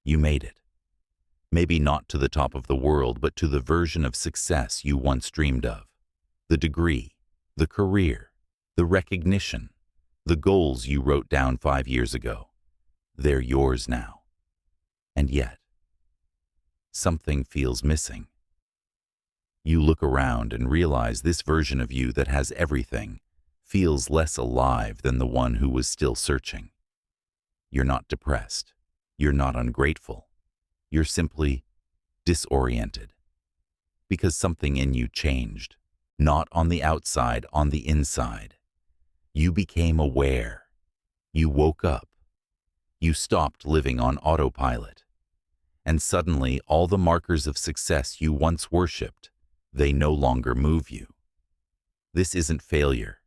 You made it. Maybe not to the top of the world, but to the version of success you once dreamed of. The degree, the career, the recognition, the goals you wrote down 5 years ago. They're yours now. And yet, something feels missing. You look around and realize this version of you that has everything feels less alive than the one who was still searching. You're not depressed. You're not ungrateful. You're simply disoriented. Because something in you changed, not on the outside, on the inside. You became aware. You woke up. You stopped living on autopilot. And suddenly, all the markers of success you once worshipped, they no longer move you. This isn't failure.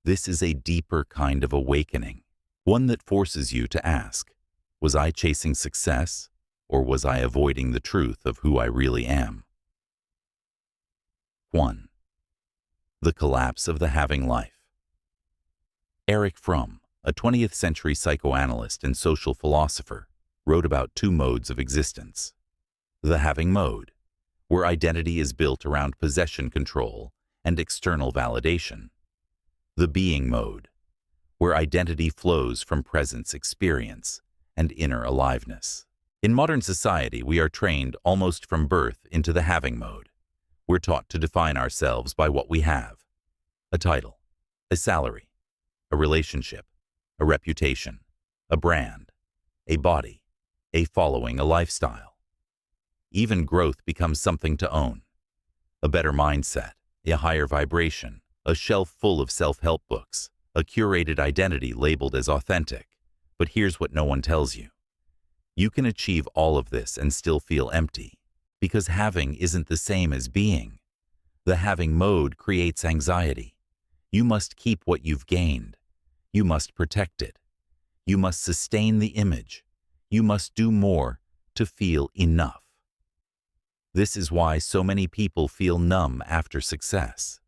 This is a deeper kind of awakening, one that forces you to ask, was I chasing success, or was I avoiding the truth of who I really am? 1. The collapse of the having life. Erich Fromm, a 20th century psychoanalyst and social philosopher, wrote about two modes of existence. The having mode, where identity is built around possession control and external validation. The being mode, where identity flows from presence experience and inner aliveness. In modern society, we are trained almost from birth into the having mode. We're taught to define ourselves by what we have: a title, a salary, a relationship, a reputation, a brand, a body, a following, a lifestyle. Even growth becomes something to own. A better mindset, a higher vibration, a shelf full of self-help books, a curated identity labeled as authentic. But here's what no one tells you. You can achieve all of this and still feel empty, because having isn't the same as being. The having mode creates anxiety. You must keep what you've gained. You must protect it. You must sustain the image. You must do more to feel enough. This is why so many people feel numb after success.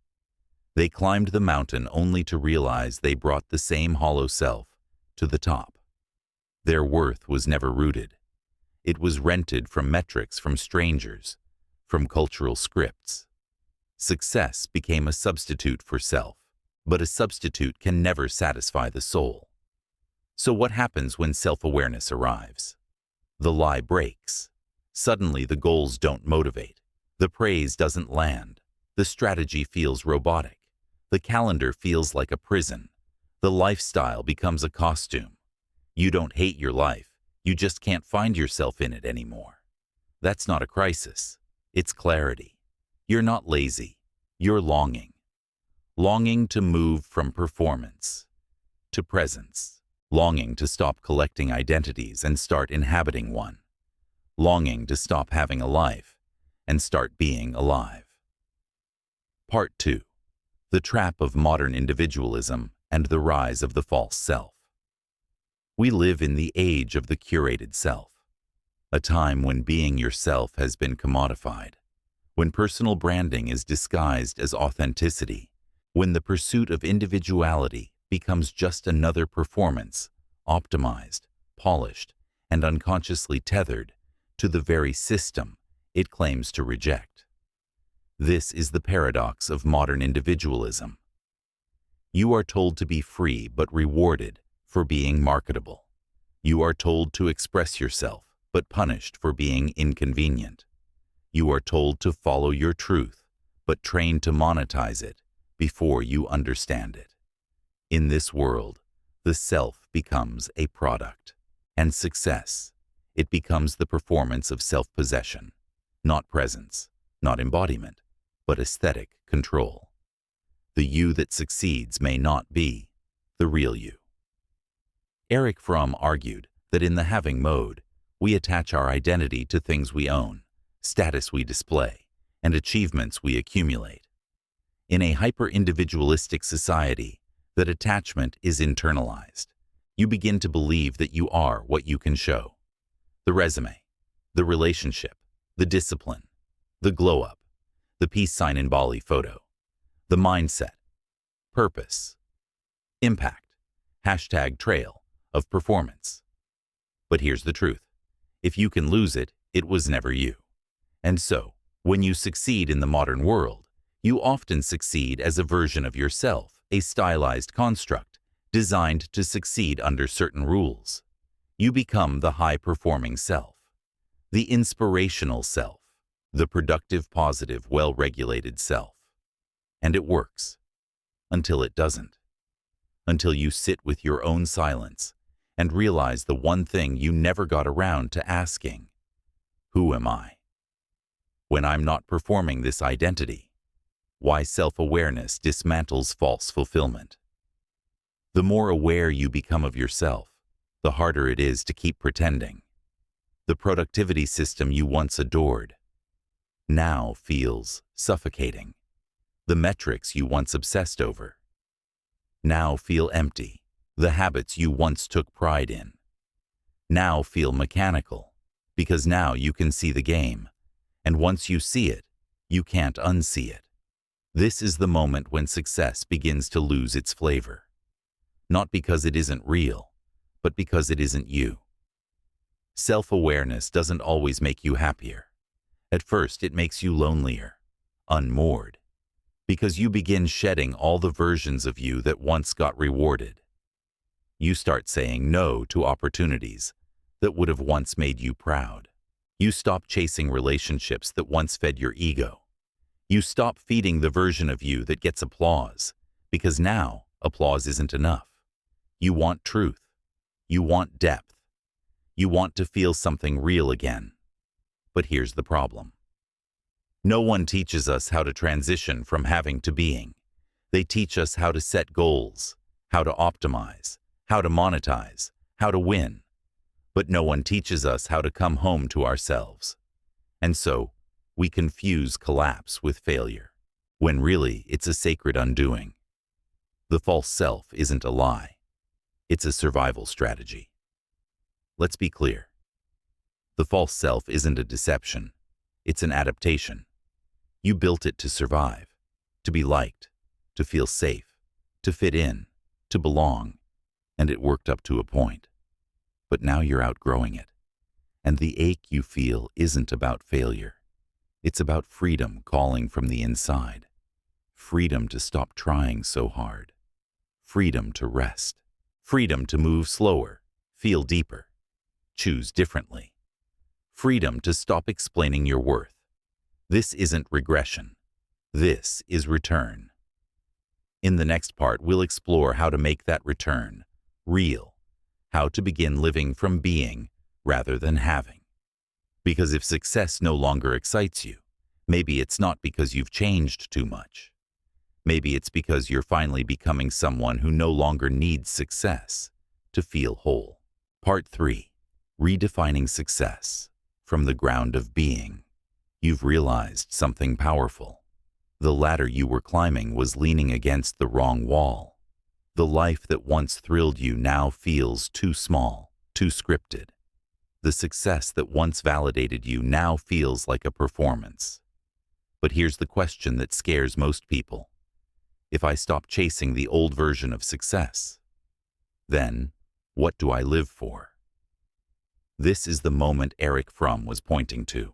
They climbed the mountain only to realize they brought the same hollow self to the top. Their worth was never rooted. It was rented from metrics, from strangers, from cultural scripts. Success became a substitute for self, but a substitute can never satisfy the soul. So what happens when self-awareness arrives? The lie breaks. Suddenly the goals don't motivate. The praise doesn't land. The strategy feels robotic. The calendar feels like a prison. The lifestyle becomes a costume. You don't hate your life. You just can't find yourself in it anymore. That's not a crisis. It's clarity. You're not lazy. You're longing. Longing to move from performance to presence. Longing to stop collecting identities and start inhabiting one. Longing to stop having a life and start being alive. Part 2. The trap of modern individualism and the rise of the false self. We live in the age of the curated self, a time when being yourself has been commodified, when personal branding is disguised as authenticity, when the pursuit of individuality becomes just another performance, optimized, polished, and unconsciously tethered to the very system it claims to reject. This is the paradox of modern individualism. You are told to be free but rewarded for being marketable. You are told to express yourself but punished for being inconvenient. You are told to follow your truth but trained to monetize it before you understand it. In this world, the self becomes a product, and success, it becomes the performance of self-possession, not presence, not embodiment, but aesthetic control. The you that succeeds may not be the real you. Erich Fromm argued that in the having mode, we attach our identity to things we own, status we display, and achievements we accumulate. In a hyper-individualistic society, that attachment is internalized. You begin to believe that you are what you can show. The resume, the relationship, the discipline, the glow-up, the peace sign in Bali photo, the mindset, purpose, impact, #trail of performance. But here's the truth. If you can lose it, it was never you. And so, when you succeed in the modern world, you often succeed as a version of yourself, a stylized construct, designed to succeed under certain rules. You become the high-performing self, the inspirational self, the productive, positive, well-regulated self. And it works. Until it doesn't. Until you sit with your own silence and realize the one thing you never got around to asking: who am I? When I'm not performing this identity, why self-awareness dismantles false fulfillment. The more aware you become of yourself, the harder it is to keep pretending. The productivity system you once adored now feels suffocating. The metrics you once obsessed over now feel empty. The habits you once took pride in now feel mechanical, because now you can see the game, and once you see it, you can't unsee it. This is the moment when success begins to lose its flavor. Not because it isn't real, but because it isn't you. Self-awareness doesn't always make you happier. At first, it makes you lonelier, unmoored, because you begin shedding all the versions of you that once got rewarded. You start saying no to opportunities that would have once made you proud. You stop chasing relationships that once fed your ego. You stop feeding the version of you that gets applause, because now applause isn't enough. You want truth. You want depth. You want to feel something real again. But here's the problem. No one teaches us how to transition from having to being. They teach us how to set goals, how to optimize, how to monetize, how to win. But no one teaches us how to come home to ourselves. And so, we confuse collapse with failure, when really it's a sacred undoing. The false self isn't a lie. It's a survival strategy. Let's be clear. The false self isn't a deception. It's an adaptation. You built it to survive, to be liked, to feel safe, to fit in, to belong, and it worked up to a point. But now you're outgrowing it, and the ache you feel isn't about failure. It's about freedom calling from the inside. Freedom to stop trying so hard. Freedom to rest. Freedom to move slower, feel deeper, choose differently. Freedom to stop explaining your worth. This isn't regression. This is return. In the next part, we'll explore how to make that return real, how to begin living from being rather than having. Because if success no longer excites you, maybe it's not because you've changed too much. Maybe it's because you're finally becoming someone who no longer needs success to feel whole. Part 3. Redefining success from the ground of being. You've realized something powerful. The ladder you were climbing was leaning against the wrong wall. The life that once thrilled you now feels too small, too scripted. The success that once validated you now feels like a performance. But here's the question that scares most people. If I stop chasing the old version of success, then what do I live for? This is the moment Erich Fromm was pointing to.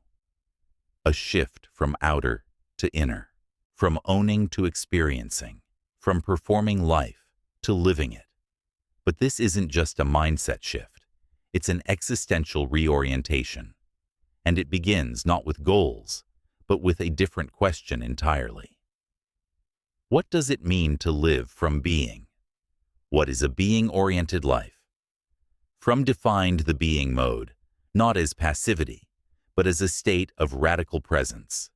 A shift from outer to inner, from owning to experiencing, from performing life to living it. But this isn't just a mindset shift. It's an existential reorientation. And it begins not with goals, but with a different question entirely. What does it mean to live from being? What is a being-oriented life? Fromm defined the being mode, not as passivity, but as a state of radical presence.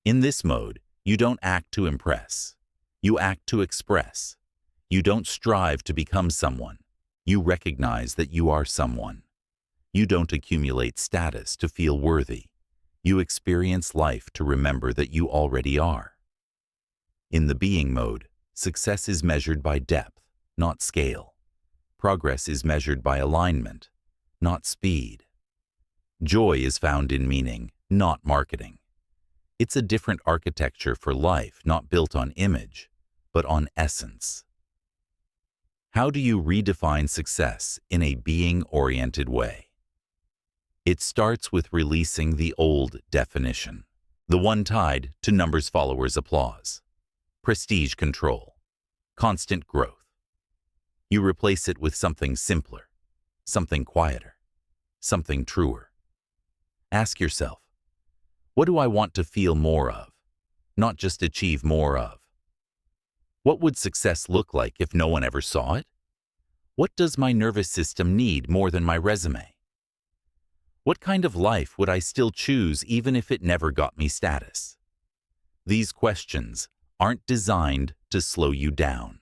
In this mode, you don't act to impress. You act to express. You don't strive to become someone. You recognize that you are someone. You don't accumulate status to feel worthy. You experience life to remember that you already are. In the being mode, success is measured by depth, not scale. Progress is measured by alignment, not speed. Joy is found in meaning, not marketing. It's a different architecture for life, not built on image, but on essence. How do you redefine success in a being-oriented way? It starts with releasing the old definition, the one tied to numbers, followers, applause, prestige, control, constant growth. You replace it with something simpler, something quieter, something truer. Ask yourself, what do I want to feel more of, not just achieve more of? What would success look like if no one ever saw it? What does my nervous system need more than my resume? What kind of life would I still choose even if it never got me status? These questions aren't designed to slow you down.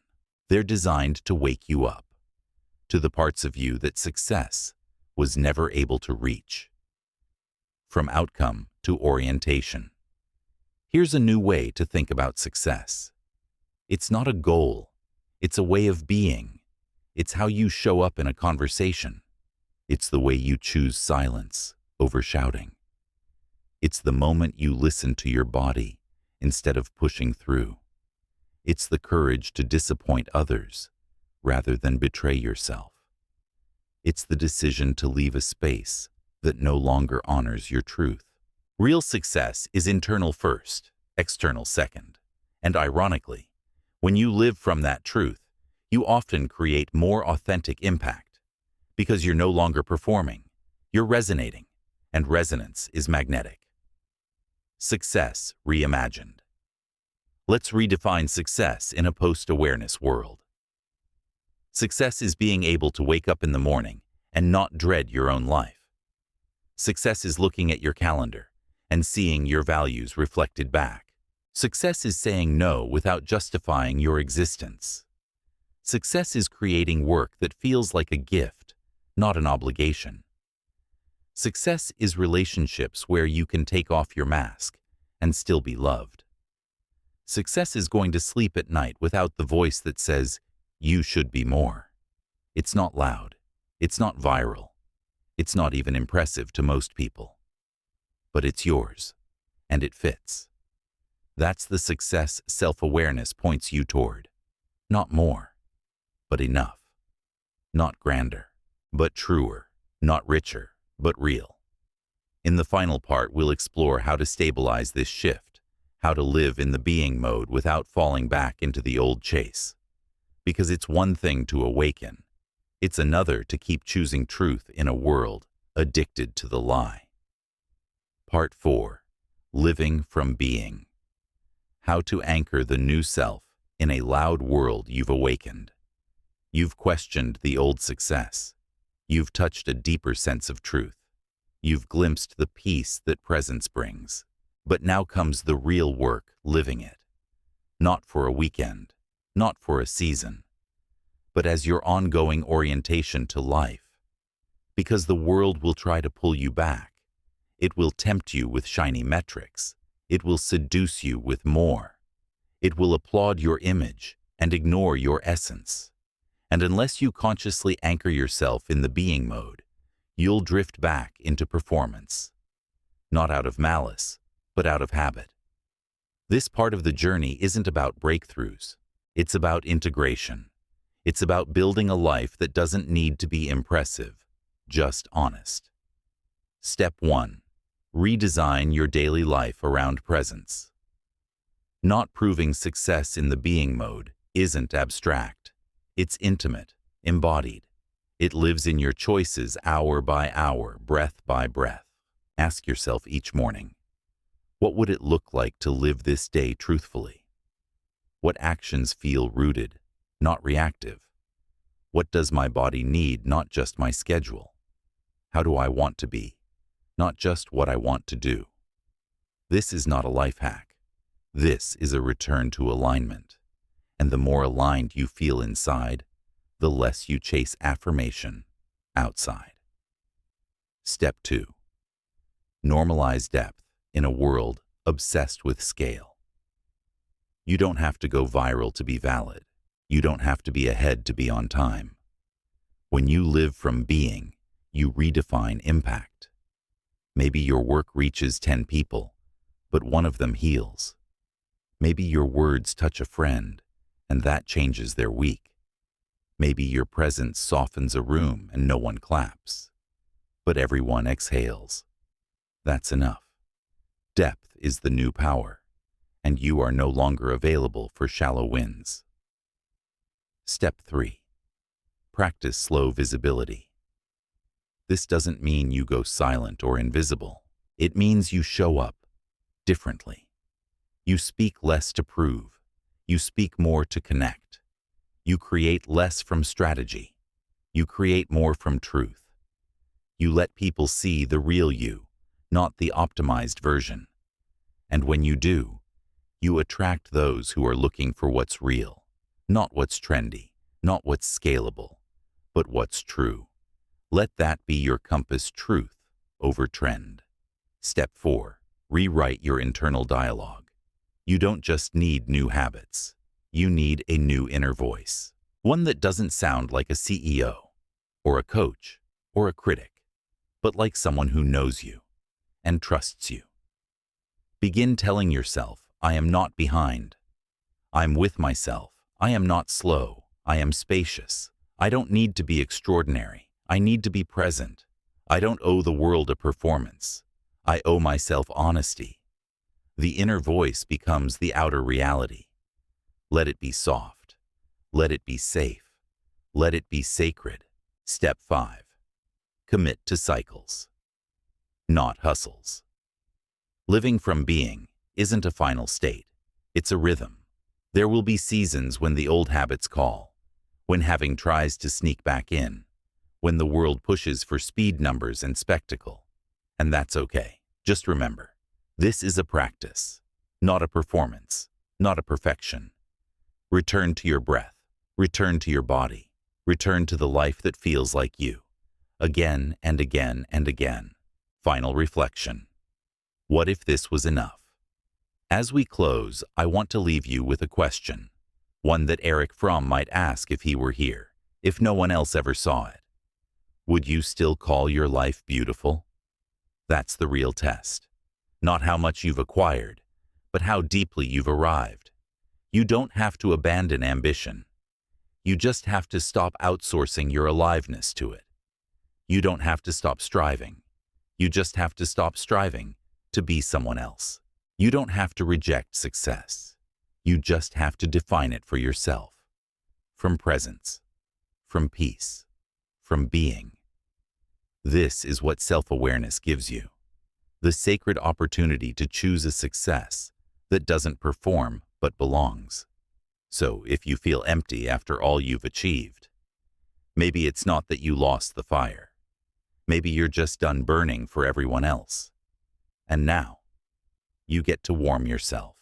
They're designed to wake you up to the parts of you that success was never able to reach. From outcome to orientation. Here's a new way to think about success. It's not a goal. It's a way of being. It's how you show up in a conversation. It's the way you choose silence over shouting. It's the moment you listen to your body instead of pushing through. It's the courage to disappoint others rather than betray yourself. It's the decision to leave a space that no longer honors your truth. Real success is internal first, external second. And ironically, when you live from that truth, you often create more authentic impact. Because you're no longer performing, you're resonating, and resonance is magnetic. Success reimagined. Let's redefine success in a post-awareness world. Success is being able to wake up in the morning and not dread your own life. Success is looking at your calendar and seeing your values reflected back. Success is saying no without justifying your existence. Success is creating work that feels like a gift, not an obligation. Success is relationships where you can take off your mask and still be loved. Success is going to sleep at night without the voice that says, you should be more. It's not loud. It's not viral. It's not even impressive to most people. But it's yours, and it fits. That's the success self-awareness points you toward. Not more, but enough. Not grander, but truer. Not richer, but real. In the final part, we'll explore how to stabilize this shift, how to live in the being mode without falling back into the old chase. Because it's one thing to awaken, it's another to keep choosing truth in a world addicted to the lie. Part 4. Living from Being. How to anchor the new self in a loud world you've awakened. You've questioned the old success. You've touched a deeper sense of truth. You've glimpsed the peace that presence brings. But now comes the real work, living it. Not for a weekend, not for a season, but as your ongoing orientation to life. Because the world will try to pull you back. It will tempt you with shiny metrics. It will seduce you with more. It will applaud your image and ignore your essence. And unless you consciously anchor yourself in the being mode, you'll drift back into performance. Not out of malice, but out of habit. This part of the journey isn't about breakthroughs. It's about integration. It's about building a life that doesn't need to be impressive, just honest. Step 1. Redesign your daily life around presence. Not proving success in the being mode isn't abstract. It's intimate, embodied. It lives in your choices hour by hour, breath by breath. Ask yourself each morning, what would it look like to live this day truthfully? What actions feel rooted, not reactive? What does my body need, not just my schedule? How do I want to be, not just what I want to do? This is not a life hack. This is a return to alignment. And the more aligned you feel inside, the less you chase affirmation outside. Step 2. Normalize depth in a world obsessed with scale. You don't have to go viral to be valid. You don't have to be ahead to be on time. When you live from being, you redefine impact. Maybe your work reaches 10 people, but one of them heals. Maybe your words touch a friend, and that changes their week. Maybe your presence softens a room and no one claps. but everyone exhales. That's enough. Depth is the new power, and you are no longer available for shallow wins. Step 3. Practice slow visibility. This doesn't mean you go silent or invisible. It means you show up differently. You speak less to prove. You speak more to connect. You create less from strategy. You create more from truth. You let people see the real you, not the optimized version. And when you do, you attract those who are looking for what's real, not what's trendy, not what's scalable, but what's true. Let that be your compass: truth over trend. Step 4. Rewrite your internal dialogue. You don't just need new habits. You need a new inner voice. One that doesn't sound like a CEO, or a coach, or a critic, but like someone who knows you and trusts you. Begin telling yourself, I am not behind. I'm with myself. I am not slow. I am spacious. I don't need to be extraordinary. I need to be present. I don't owe the world a performance. I owe myself honesty. The inner voice becomes the outer reality. Let it be soft. Let it be safe. Let it be sacred. Step 5. Commit to cycles, not hustles. Living from being isn't a final state. It's a rhythm. There will be seasons when the old habits call, when having tries to sneak back in, when the world pushes for speed numbers and spectacle. And that's okay. Just remember, this is a practice, not a performance, not a perfection. Return to your breath. Return to your body. Return to the life that feels like you. Again and again and again. Final reflection. What if this was enough? As we close, I want to leave you with a question, one that Erich Fromm might ask if he were here, if no one else ever saw it. Would you still call your life beautiful? That's the real test. Not how much you've acquired, but how deeply you've arrived. You don't have to abandon ambition. You just have to stop outsourcing your aliveness to it. You don't have to stop striving. You just have to stop striving to be someone else. You don't have to reject success. You just have to define it for yourself. From presence, from peace, from being. This is what self-awareness gives you. The sacred opportunity to choose a success that doesn't perform but belongs. So if you feel empty after all you've achieved, maybe it's not that you lost the fire. Maybe you're just done burning for everyone else. And now, you get to warm yourself.